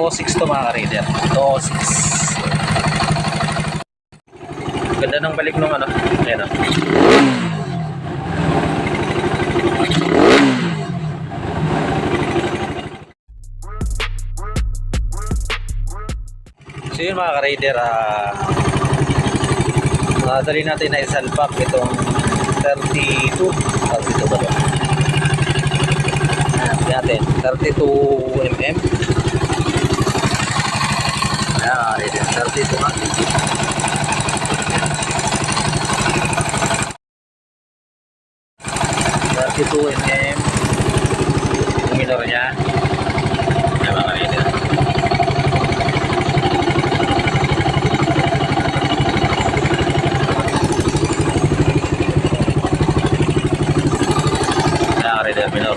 206 to mga ka-raider. 206. Ganda ng balik nung ano. Ayan o. So yun mga ka-raider, dali natin na isalpak itong 32 ba ito? Natin 32 mm. Ayan, 32 nga. 32 mm yung minor niya. Ayan mga ka-raider. Minor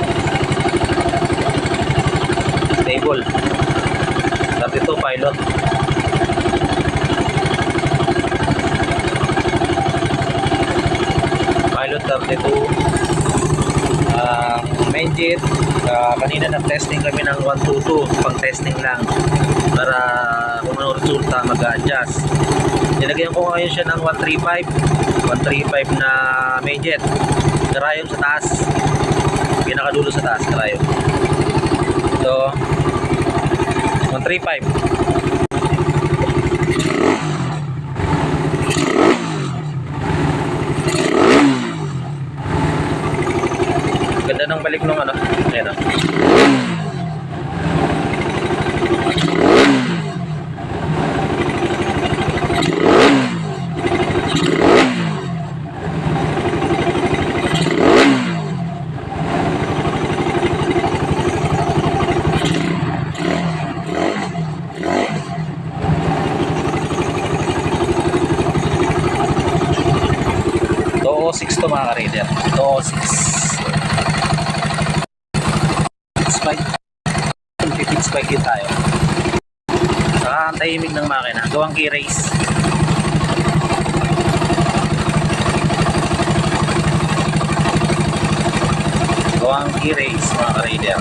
stable 32 pilot pilot 32 main jet. Kanina nag-testing kami ng 122 pang testing lang para kung ano resulta mag-adjust. Nilagyan ko ngayon siya ng 135 na main jet karayon sa taas, pinakadulo sa taas karayon. So 135. Ganda ng balik nung ano. Ayan o. To mga ka-raider. 206 spike. 15 spike yun tayo. Saka ang tahimik ng makina. Gawang key race. Gawang key race mga ka-raider.